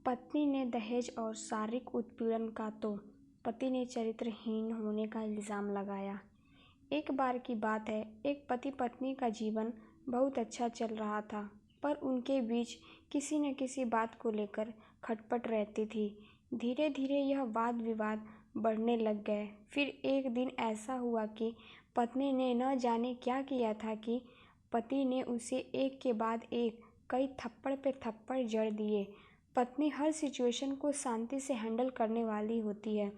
पत्नी ने दहेज और शारीरिक उत्पीड़न का तो पति ने चरित्रहीन होने का इल्ज़ाम लगाया। एक बार की बात है, एक पति पत्नी का जीवन बहुत अच्छा चल रहा था, पर उनके बीच किसी न किसी बात को लेकर खटपट रहती थी। धीरे धीरे यह वाद विवाद बढ़ने लग गए। फिर एक दिन ऐसा हुआ कि पत्नी ने न जाने क्या किया था कि पति ने उसे एक के बाद एक कई थप्पड़ पे थप्पड़ जड़ दिए। पत्नी हर सिचुएशन को शांति से हैंडल करने वाली होती है,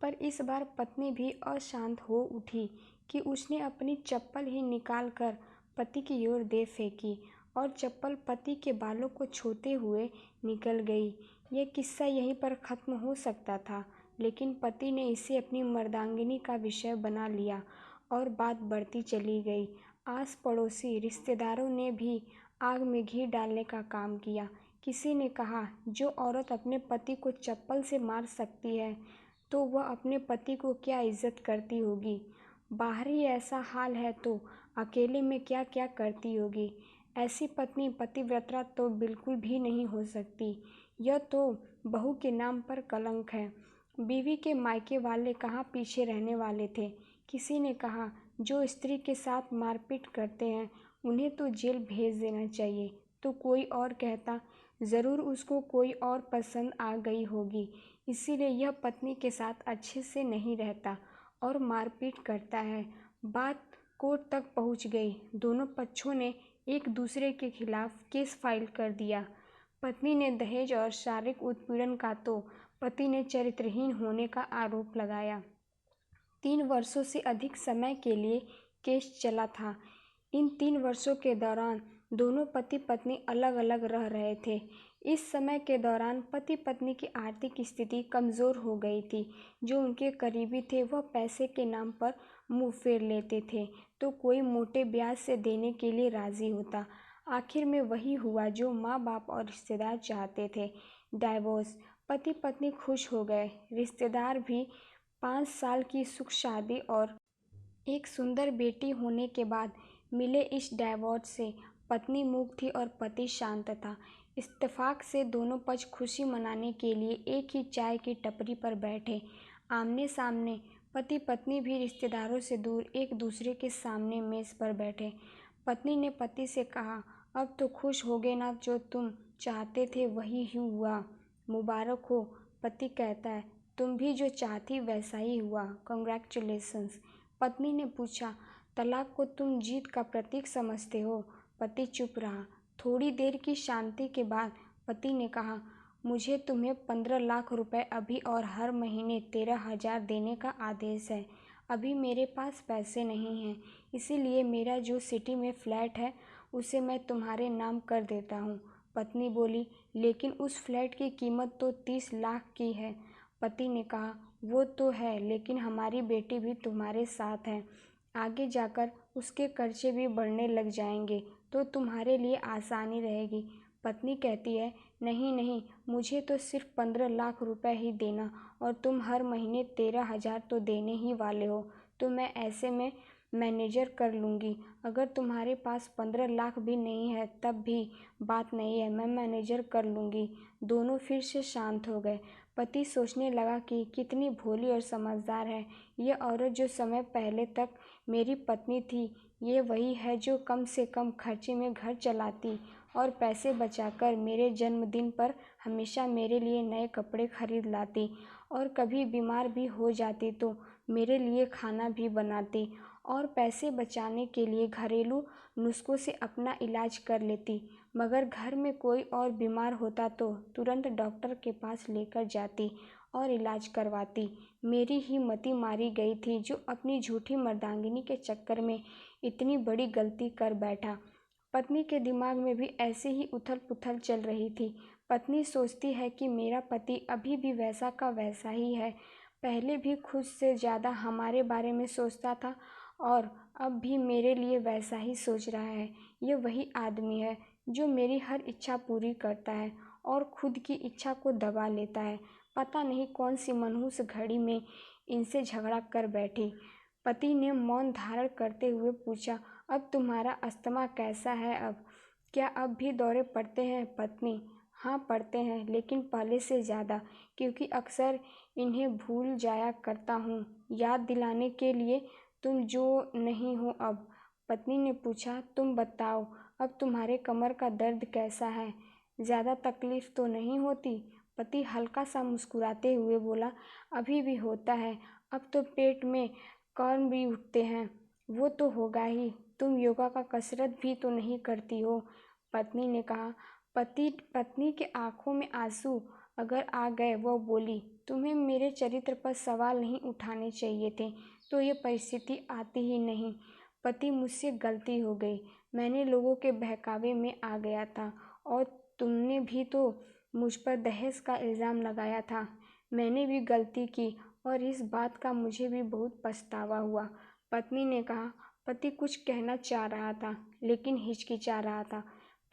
पर इस बार पत्नी भी अशांत हो उठी कि उसने अपनी चप्पल ही निकाल कर पति की ओर दे फेंकी और चप्पल पति के बालों को छूते हुए निकल गई। यह किस्सा यहीं पर ख़त्म हो सकता था, लेकिन पति ने इसे अपनी मर्दांगिनी का विषय बना लिया और बात बढ़ती चली गई। आस पड़ोसी रिश्तेदारों ने भी आग में घी डालने का काम किया। किसी ने कहा, जो औरत अपने पति को चप्पल से मार सकती है तो वह अपने पति को क्या इज्जत करती होगी। बाहर ही ऐसा हाल है तो अकेले में क्या क्या करती होगी। ऐसी पत्नी पतिव्रता तो बिल्कुल भी नहीं हो सकती। यह तो बहू के नाम पर कलंक है। बीवी के मायके वाले कहाँ पीछे रहने वाले थे। किसी ने कहा, जो स्त्री के साथ मारपीट करते हैं उन्हें तो जेल भेज देना चाहिए। तो कोई और कहता, ज़रूर उसको कोई और पसंद आ गई होगी, इसीलिए यह पत्नी के साथ अच्छे से नहीं रहता और मारपीट करता है। बात कोर्ट तक पहुंच गई। दोनों पक्षों ने एक दूसरे के खिलाफ केस फाइल कर दिया। पत्नी ने दहेज और शारीरिक उत्पीड़न का तो पति ने चरित्रहीन होने का आरोप लगाया। 3 वर्षों से अधिक समय के लिए केस चला था। इन 3 वर्षों के दौरान दोनों पति पत्नी अलग अलग रह रहे थे। इस समय के दौरान पति पत्नी की आर्थिक स्थिति कमज़ोर हो गई थी। जो उनके करीबी थे वह पैसे के नाम पर मुंह फेर लेते थे तो कोई मोटे ब्याज से देने के लिए राज़ी होता। आखिर में वही हुआ जो माँ बाप और रिश्तेदार चाहते थे, डाइवोर्स। पति पत्नी खुश हो गए। रिश्तेदार भी 5 साल की सुख शादी और एक सुंदर बेटी होने के बाद मिले इस डाइवोर्स से पत्नी मूक थी और पति शांत था। इत्तेफाक से दोनों पक्ष खुशी मनाने के लिए एक ही चाय की टपरी पर बैठे, आमने सामने। पति पत्नी भी रिश्तेदारों से दूर एक दूसरे के सामने मेज़ पर बैठे। पत्नी ने पति से कहा, अब तो खुश हो गए ना, जो तुम चाहते थे वही ही हुआ, मुबारक हो। पति कहता है, तुम भी जो चाहती वैसा ही हुआ, कंग्रेचुलेशंस। पत्नी ने पूछा, तलाक को तुम जीत का प्रतीक समझते हो। पति चुप रहा। थोड़ी देर की शांति के बाद पति ने कहा, मुझे तुम्हें 15 लाख रुपए अभी और हर महीने 13,000 देने का आदेश है। अभी मेरे पास पैसे नहीं हैं, इसीलिए मेरा जो सिटी में फ्लैट है उसे मैं तुम्हारे नाम कर देता हूँ। पत्नी बोली, लेकिन उस फ्लैट की कीमत तो 30 लाख की है। पति ने कहा, वो तो है, लेकिन हमारी बेटी भी तुम्हारे साथ है। आगे जाकर उसके खर्चे भी बढ़ने लग जाएंगे तो तुम्हारे लिए आसानी रहेगी। पत्नी कहती है, नहीं नहीं, मुझे तो सिर्फ 15 लाख रुपए ही देना और तुम हर महीने 13,000 तो देने ही वाले हो, तो मैं ऐसे में मैनेजर कर लूँगी। अगर तुम्हारे पास 15 लाख भी नहीं है तब भी बात नहीं है, मैं मैनेजर कर लूँगी। दोनों फिर से शांत हो गए। पति सोचने लगा कि कितनी भोली और समझदार है ये औरत, जो समय पहले तक मेरी पत्नी थी, ये वही है जो कम से कम खर्चे में घर चलाती और पैसे बचाकर मेरे जन्मदिन पर हमेशा मेरे लिए नए कपड़े खरीद लाती और कभी बीमार भी हो जाती तो मेरे लिए खाना भी बनाती और पैसे बचाने के लिए घरेलू नुस्खों से अपना इलाज कर लेती। मगर घर में कोई और बीमार होता तो तुरंत डॉक्टर के पास लेकर जाती और इलाज करवाती। मेरी ही मति मारी गई थी जो अपनी झूठी मर्दांगिनी के चक्कर में इतनी बड़ी गलती कर बैठा। पत्नी के दिमाग में भी ऐसे ही उथल पुथल चल रही थी। पत्नी सोचती है कि मेरा पति अभी भी वैसा का वैसा ही है, पहले भी खुद से ज़्यादा हमारे बारे में सोचता था और अब भी मेरे लिए वैसा ही सोच रहा है। ये वही आदमी है जो मेरी हर इच्छा पूरी करता है और खुद की इच्छा को दबा लेता है। पता नहीं कौन सी मनहूस घड़ी में इनसे झगड़ा कर बैठी। पति ने मौन धारण करते हुए पूछा, अब तुम्हारा अस्थमा कैसा है? अब क्या अब भी दौरे पड़ते हैं? पत्नी, हाँ पढ़ते हैं, लेकिन पहले से ज़्यादा, क्योंकि अक्सर इन्हें भूल जाया करता हूँ। याद दिलाने के लिए तुम जो नहीं हो अब। पत्नी ने पूछा, तुम बताओ, अब तुम्हारे कमर का दर्द कैसा है? ज़्यादा तकलीफ तो नहीं होती? पति हल्का सा मुस्कुराते हुए बोला, अभी भी होता है, अब तो पेट में कॉर्न भी उठते हैं। वो तो होगा ही, तुम योगा का कसरत भी तो नहीं करती हो। पत्नी ने कहा। पत्नी के आंखों में आंसू अगर आ गए, वह बोली, तुम्हें मेरे चरित्र पर सवाल नहीं उठाने चाहिए थे, तो ये परिस्थिति आती ही नहीं। पति, मुझसे गलती हो गई, मैंने लोगों के बहकावे में आ गया था, और तुमने भी तो मुझ पर दहेज का इल्ज़ाम लगाया था। मैंने भी गलती की, और इस बात का मुझे भी बहुत पछतावा हुआ। पत्नी ने कहा। पति कुछ कहना चाह रहा था, लेकिन हिचकिचा रहा था।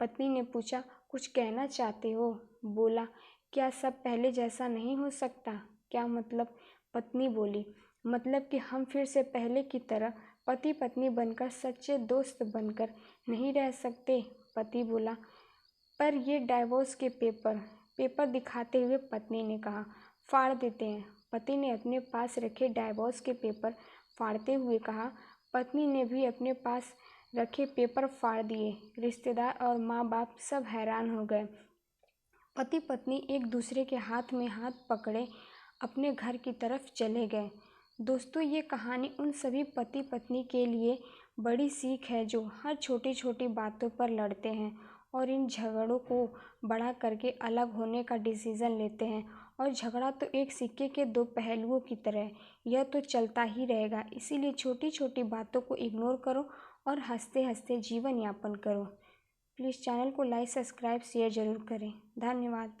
पत्नी ने पूछा, कुछ कहना चाहते हो? बोला, क्या सब पहले जैसा नहीं हो सकता? क्या मतलब? पत्नी बोली, मतलब कि हम फिर से पहले की तरह पति पत्नी बनकर, सच्चे दोस्त बनकर नहीं रह सकते? पति बोला, पर ये डाइवोर्स के पेपर दिखाते हुए पत्नी ने कहा, फाड़ देते हैं। पति ने अपने पास रखे डाइवोर्स के पेपर फाड़ते हुए कहा। पत्नी ने भी अपने पास रखे पेपर फाड़ दिए। रिश्तेदार और माँ बाप सब हैरान हो गए। पति पत्नी एक दूसरे के हाथ में हाथ पकड़े अपने घर की तरफ चले गए। दोस्तों, ये कहानी उन सभी पति पत्नी के लिए बड़ी सीख है जो हर छोटी छोटी बातों पर लड़ते हैं और इन झगड़ों को बड़ा करके अलग होने का डिसीज़न लेते हैं। और झगड़ा तो एक सिक्के के दो पहलुओं की तरह है, यह तो चलता ही रहेगा। इसीलिए छोटी छोटी बातों को इग्नोर करो और हंसते हंसते जीवन यापन करो। प्लीज़ चैनल को लाइक, सब्सक्राइब, शेयर ज़रूर करें। धन्यवाद।